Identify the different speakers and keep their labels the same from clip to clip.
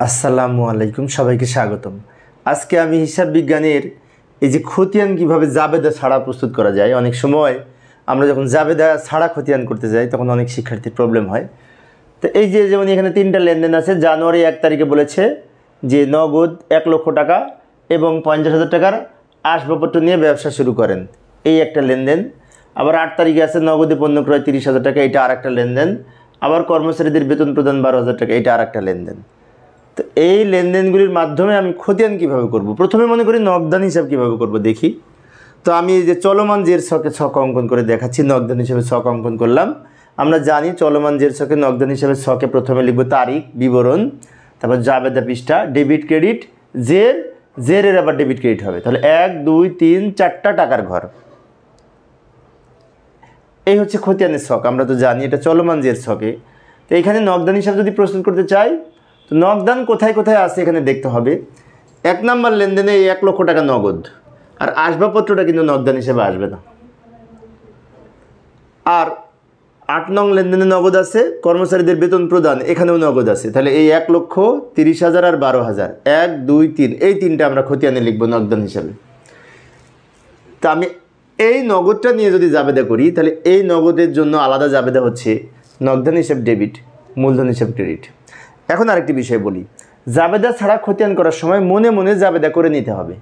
Speaker 1: আসসালামু আলাইকুম, সবাইকে স্বাগতম। আজকে আমি হিসাব বিজ্ঞানের এই যে খতিয়ান কিভাবে জাবেদা ছাড়া প্রস্তুত করা যায়। অনেক সময় আমরা যখন জাবেদা ছাড়া খতিয়ান করতে যাই তখন অনেক শিক্ষার্থীর প্রবলেম হয়। তো এই যে যেমন এখানে 3টা লেনদেন আছে। জানুয়ারি 1 তারিখে বলেছে যে নগদ 1 লক্ষ টাকা এবং 50,000 টাকার আসবাবপত্র নিয়ে ব্যবসা শুরু করেন, এই একটা লেনদেন। আবার 8 তারিখে আছে নগদে পণ্য ক্রয় 30,000 টাকা, এটা আর একটা লেনদেন। আবার কর্মচারীদের বেতন প্রদান 12,000 টাকা, এটা আর একটা লেনদেন। তো এই লেনদেনগুলির মাধ্যমে আমি খতিয়ান কিভাবে করব, প্রথমে মনে করি নগদান হিসাব কিভাবে করব দেখি। তো আমি এই যে চলমান জের ছকে ছক অঙ্কন করে দেখাচ্ছি। নগদান হিসাবে ছক অঙ্কন করলাম। আমরা জানি চলমান জের ছকে নগদান হিসাবে ছকে প্রথমে লিখব তারিখ, বিবরণ, তারপর জাবেদা পৃষ্ঠা, ডেবিট ক্রেডিট, জেরের আবার ডেবিট ক্রেডিট হবে। তাহলে 1 2 3 4টা টাকার ঘর। এই হচ্ছে খতিয়ানের ছক। আমরা তো জানি এটা চলমান জের ছকে। তো এখানে নগদান হিসাব যদি প্রস্তুত করতে চাই তো নগদান কোথায় কোথায় আছে এখানে দেখতে হবে। 1 নম্বর লেনদেনে 1 লক্ষ টাকা নগদ, আর আসবাবপত্রটা কিন্তু নগদান হিসেবে আসবে না। আর 8 নং লেনদেনে নগদ আছে, কর্মচারীদের বেতন প্রদান, এখানেও নগদ আছে। তাহলে এই 1,30,000 আর 12,000, 1 2 3, এই 3টা আমরা খতিয়ানে লিখব নগদান হিসাবে। তা আমি এই নগদটা নিয়ে যদি জাবেদা করি তাহলে এই নগদের জন্য আলাদা জাবেদা হচ্ছে নগদান হিসাব ডেবিট, মূলধন হিসাব ক্রেডিট। এখন আরেকটি বিষয় বলি, জাবেদা ছাড়া খতিয়ান করার সময় মনে মনে জাবেদা করে নিতে হবে।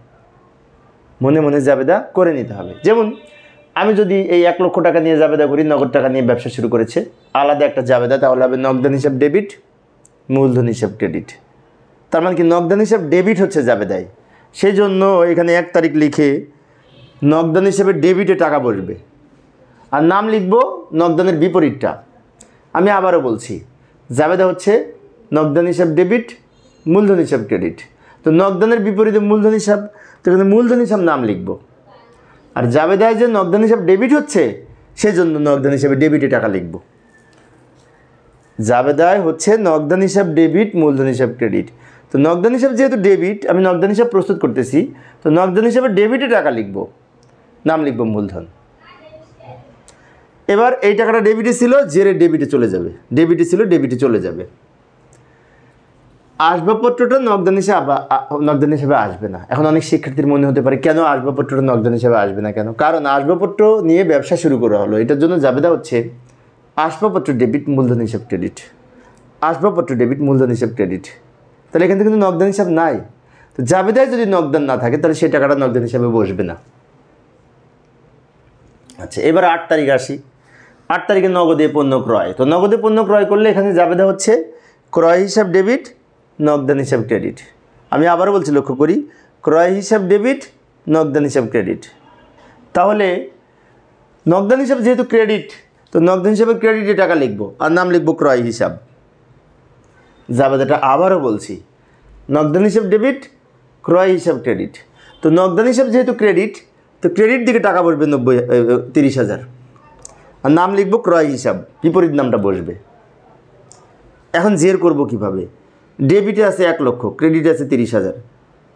Speaker 1: মনে মনে জাবেদা করে নিতে হবে। যেমন আমি যদি এই 1 লক্ষ টাকা নিয়ে জাবেদা করি, নগদ টাকা নিয়ে ব্যবসা শুরু করেছে, আলাদা একটা জাবেদা, তাহলে হবে নগদান হিসাব ডেবিট, মূলধন হিসাব ক্রেডিট। তার মানে কি নগদান হিসাব ডেবিট হচ্ছে জাবেদায়। সেই জন্য এখানে 1 তারিখ লিখে নগদান হিসাবে ডেবিটে টাকা বসবে, আর নাম লিখব নগদানের বিপরীতটা। আমি আবারও বলছি, জাবেদা হচ্ছে নগদান হিসাব ডেবিট, মূলধন হিসাব ক্রেডিট। তো নগদানের বিপরীতে মূলধন হিসাব, তো এখানে মূলধন হিসাব নাম লিখব। আর জাবেদায় যে নগদান হিসাব ডেবিট হচ্ছে সেই জন্য নগদান হিসাবে ডেবিটে টাকা লিখব। জাবেদায় হচ্ছে নগদান হিসাব ডেবিট, মূলধন হিসাব ক্রেডিট। তো নগদান হিসাব যেহেতু ডেবিট, আমি নগদান হিসাব প্রস্তুত করতেছি, তো নগদান হিসাবে ডেবিটে টাকা লিখব, নাম লিখব মূলধন। এবার এই টাকাটা ডেবিটে ছিল, জেরে ডেবিটে চলে যাবে, ডেবিটে ছিল ডেবিটে চলে যাবে। আসবাবপত্রটা নগদান হিসাবে আসবে না। এখন অনেক শিক্ষার্থীর মনে হতে পারে কেন আসবাবপত্রটা নগদান হিসাবে আসবে না কেন? কারণ আসবাবপত্র নিয়ে ব্যবসা শুরু করা হলো, এটার জন্য জাবেদা হচ্ছে আসবাবপত্র ডেবিট, মূলধন হিসাব ক্রেডিট। আসবাবপত্র ডেবিট, মূলধন হিসাব ক্রেডিট। তাহলে এখান থেকে কিন্তু নগদান হিসাব নাই। তো জাবেদায় যদি নগদান না থাকে তাহলে সেই টাকাটা নগদান হিসাবে বসবে না। আচ্ছা, এবার 8 তারিখ আসি। 8 তারিখে নগদে পণ্য ক্রয়। তো নগদে পণ্য ক্রয় করলে এখানে জাবেদা হচ্ছে ক্রয় হিসাব ডেবিট, নগদান হিসাব ক্রেডিট। আমি আবারও বলছি, লক্ষ্য করি, ক্রয় হিসাব ডেবিট, নগদান হিসাব ক্রেডিট। তাহলে নগদান হিসাব যেহেতু ক্রেডিট, তো নগদান হিসাবে ক্রেডিটে টাকা লিখব, আর নাম লিখব ক্রয় হিসাব। জাবেদাটা আবারও বলছি, নগদান হিসাব ডেবিট, ক্রয় হিসাব ক্রেডিট। তো নগদান হিসাব যেহেতু ক্রেডিট, তো ক্রেডিট দিকে টাকা বসবে 30,000, আর নাম লিখব ক্রয় হিসাব, বিপরীত নামটা বসবে। এখন জের করব কিভাবে? ডেবিটে আছে 1 লক্ষ, ক্রেডিটে আছে 30,000।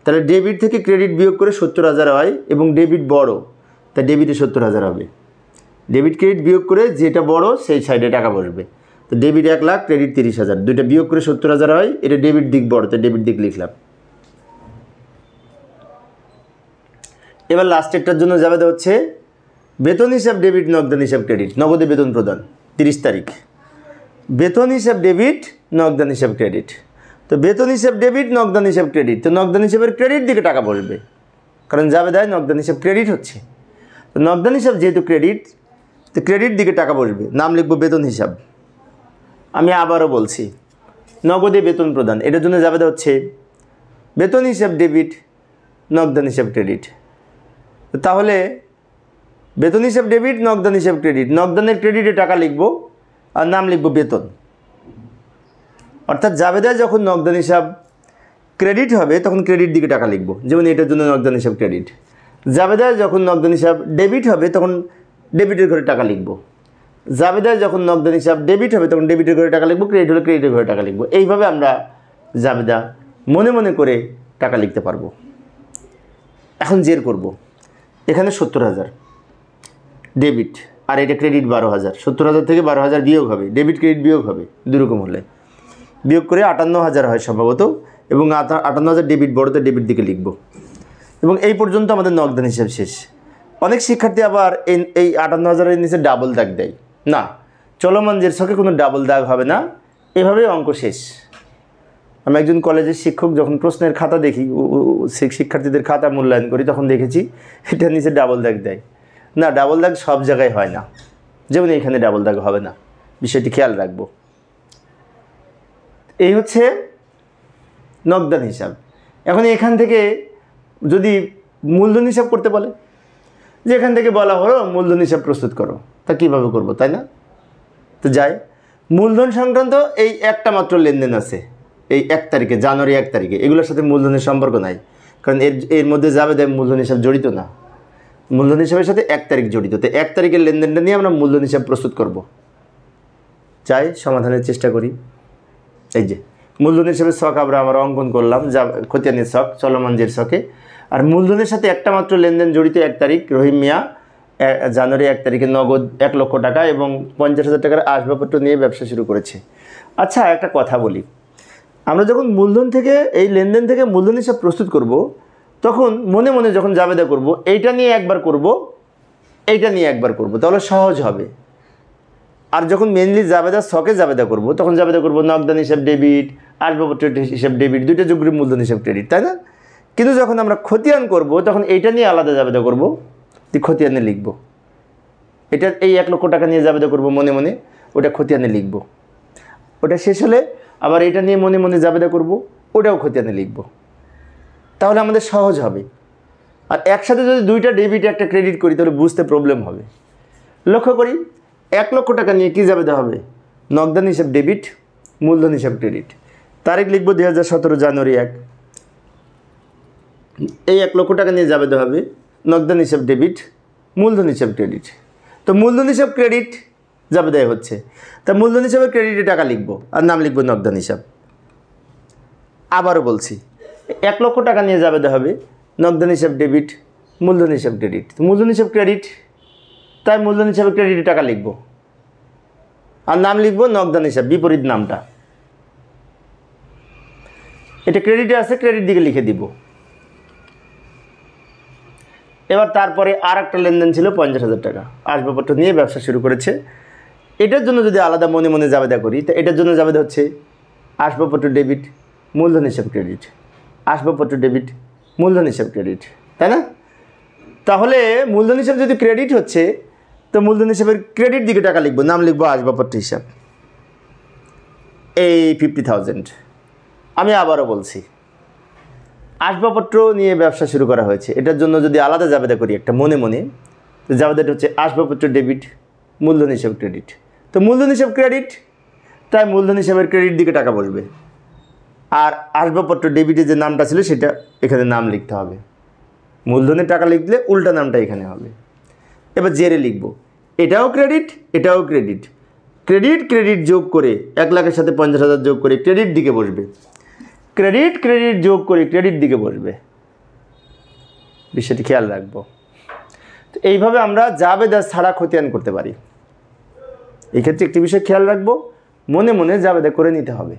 Speaker 1: তাহলে ডেবিট থেকে ক্রেডিট বিয়োগ করে 70,000 হয়, এবং ডেবিট বড়, তাই ডেবিটে 70,000 হবে। ডেবিট ক্রেডিট বিয়োগ করে যেটা বড় সেই সাইডে টাকা বসবে। তো ডেবিট 1 লাখ, ক্রেডিট 30,000, দুইটা বিয়োগ করে 70,000 হয়। এটা ডেবিট দিক বড়, তাই ডেবিট দিক লিখলাম। এবার লাস্টেরটার জন্য জাবেদা হচ্ছে বেতন হিসাব ডেবিট, নগদান হিসাব ক্রেডিট। নগদে বেতন প্রদান 30 তারিখ, বেতন হিসাব ডেবিট, নগদান হিসাব ক্রেডিট। তো বেতন হিসাব ডেবিট, নগদান হিসাব ক্রেডিট। তো নগদান হিসাবের ক্রেডিট দিকে টাকা বসবে, কারণ জাবেদায় নগদান হিসাব ক্রেডিট হচ্ছে। তো নগদান হিসাব যেহেতু ক্রেডিট, তো ক্রেডিট দিকে টাকা বসবে, নাম লিখব বেতন হিসাব। আমি আবারও বলছি, নগদে বেতন প্রদান, এটার জন্য জাবেদা হচ্ছে বেতন হিসাব ডেবিট, নগদান হিসাব ক্রেডিট। তাহলে বেতন হিসাব ডেবিট, নগদান হিসাব ক্রেডিট। নগদানের ক্রেডিটে টাকা লিখব, আর নাম লিখব বেতন। অর্থাৎ জাবেদায় যখন নগদান হিসাব ক্রেডিট হবে তখন ক্রেডিট দিকে টাকা লিখব, যেমন এটার জন্য নগদান হিসাব ক্রেডিট। জাবেদায় যখন নগদান হিসাব ডেবিট হবে তখন ডেবিটের ঘরে টাকা লিখব। জাবেদায় যখন নগদান হিসাব ডেবিট হবে তখন ডেবিটের ঘরে টাকা লিখব, ক্রেডিট হলে ক্রেডিটের ঘরে টাকা লিখব। এইভাবে আমরা জাবেদা মনে মনে করে টাকা লিখতে পারবো। এখন জের করব। এখানে 70,000 ডেবিট, আর এটা ক্রেডিট 12,000। 70,000 থেকে 12,000 বিয়োগ হবে, ডেবিট ক্রেডিট বিয়োগ হবে, দুরকম হলে বিয়োগ করে 58,000 হয় সম্ভবত। এবং 58,000 ডেবিট বড়তে ডেবিট দিকে লিখব এবং এই পর্যন্ত আমাদের নগদান হিসাব শেষ। অনেক শিক্ষার্থী আবার এই 58,000-এর নিচে ডাবল দাগ দেয়। না, চলমান জের ছকে কোনো ডাবল দাগ হবে না, এভাবেই অঙ্ক শেষ। আমি একজন কলেজের শিক্ষক, যখন প্রশ্নের খাতা দেখি, শিক্ষার্থীদের খাতা মূল্যায়ন করি, তখন দেখেছি এটার নিচে ডাবল দাগ দেয়। না, ডাবল দাগ সব জায়গায় হয় না, যেমন এখানে ডাবল দাগ হবে না, বিষয়টি খেয়াল রাখবো। এই হচ্ছে নগদান হিসাব। এখন এখান থেকে যদি মূলধন হিসাব করতে বলে, যে এখান থেকে বলা হলো মূলধন হিসাব প্রস্তুত করো, তা কীভাবে করবো, তাই না? তো যাই, মূলধন সংক্রান্ত এই একটা মাত্র লেনদেন আছে এই 1 তারিখে, জানুয়ারি 1 তারিখে। এগুলোর সাথে মূলধনের সম্পর্ক নাই, কারণ এর মধ্যে যাবে দেয় মূলধন হিসাব জড়িত না। মূলধন হিসাবের সাথে 1 তারিখ জড়িত। তো 1 তারিখের লেনদেনটা নিয়ে আমরা মূলধন হিসাব প্রস্তুত করব। চাই সমাধানের চেষ্টা করি। এই যে মূলধন হিসাবের ছক আমরা অঙ্কন করলাম, যা খতিয়ানের ছক, চলমান জের ছকে। আর মূলধনের সাথে একটা মাত্র লেনদেন জড়িত 1 তারিখ, রহিম মিয়া জানুয়ারি 1 তারিখে নগদ 1 লক্ষ টাকা এবং 50,000 টাকার আসবাবপত্র নিয়ে ব্যবসা শুরু করেছে। আচ্ছা, একটা কথা বলি, আমরা যখন মূলধন থেকে এই লেনদেন থেকে মূলধন হিসাব প্রস্তুত করব, তখন মনে মনে যখন জাবেদা করব, এইটা নিয়ে একবার করব, এইটা নিয়ে একবার করব, তাহলে সহজ হবে। আর যখন মেনলি জাবেদার ছকে জাবেদা করব, তখন জাবেদা করব নগদান হিসাব ডেবিট, আসবাবপত্র হিসাব ডেবিট, দুইটা যোগ করে মূলধন হিসাব ক্রেডিট, তাই না? কিন্তু যখন আমরা খতিয়ান করব, তখন এইটা নিয়ে আলাদা জাবেদা করব, খতিয়ানে লিখব। এটা এই 1 লক্ষ টাকা নিয়ে জাবেদা করব মনে মনে, ওটা খতিয়ানে লিখব। ওটা শেষ হলে আবার এটা নিয়ে মনে মনে জাবেদা করব, ওটাও খতিয়ানে লিখব। তাহলে আমাদের সহজ হবে। আর একসাথে যদি দুইটা ডেবিট একটা ক্রেডিট করি, তাহলে বুঝতে প্রবলেম হবে। লক্ষ্য করি, 1 লক্ষ টাকা নিয়ে কী জাবেদা হবে? নগদান হিসাব ডেবিট, মূলধন হিসাব ক্রেডিট। তারিখ লিখব 2017 জানুয়ারি 1। এই 1 লক্ষ টাকা নিয়ে জাবেদা হবে নগদান হিসাব ডেবিট, মূলধন হিসাব ক্রেডিট। তো মূলধন হিসাব ক্রেডিট জাবেদায় হচ্ছে, তা মূলধন হিসাবে ক্রেডিটে টাকা লিখব আর নাম লিখব নগদান হিসাব। আবারও বলছি, 1 লক্ষ টাকা নিয়ে জাবেদা হবে নগদান হিসাব ডেবিট, মূলধন হিসাব ক্রেডিট। মূলধন হিসাব ক্রেডিট, তাই মূলধন হিসাবে ক্রেডিটে টাকা লিখব আর নাম লিখব নগদান হিসাব, বিপরীত নামটা। এটা ক্রেডিটে আছে, ক্রেডিট দিকে লিখে দিব। এবার তারপরে আর একটা লেনদেন ছিল 50,000 টাকা, আসবাবপত্র নিয়ে ব্যবসা শুরু করেছে। এটার জন্য যদি আলাদা মনে মনে জাবেদা করি, তো এটার জন্য জাবেদা হচ্ছে আসবাবপত্র ডেবিট, মূলধন হিসাব ক্রেডিট, আসবাবপত্র ডেবিট, মূলধন হিসাব ক্রেডিট, তাই না? তাহলে মূলধন হিসাব যদি ক্রেডিট হচ্ছে, তো মূলধন হিসাবের ক্রেডিট দিকে টাকা লিখব, নাম লিখব আসবাবপত্র হিসাব, এই 50,000। আমি আবারও বলছি, আসবাবপত্র নিয়ে ব্যবসা শুরু করা হয়েছে, এটার জন্য যদি আলাদা জাবেদা করি একটা মনে মনে, তো জাবেদাটা হচ্ছে আসবাবপত্র ডেবিট, মূলধন হিসাব ক্রেডিট। তো মূলধন হিসাব ক্রেডিট, তাই মূলধন হিসাবের ক্রেডিট দিকে টাকা বসবে। আর আসবাবপত্র ডেবিটের যে নামটা ছিল সেটা এখানে নাম লিখতে হবে। মূলধনের টাকা লিখলে উল্টা নামটা এখানে হবে। এবার জেরে লিখব, এটাও ক্রেডিট, এটাও ক্রেডিট। ক্রেডিট ক্রেডিট যোগ করে 1 লাখের সাথে 50,000 যোগ করে ক্রেডিট দিকে বসবে, ক্রেডিট ক্রেডিট যোগ করে ক্রেডিট দিকে বসবে। বিষয়টি খেয়াল রাখবো। তো এইভাবে আমরা জাবেদা ছাড়া খতিয়ান করতে পারি। এই ক্ষেত্রে একটি বিষয় খেয়াল রাখবো, মনে মনে জাবেদা করে নিতে হবে।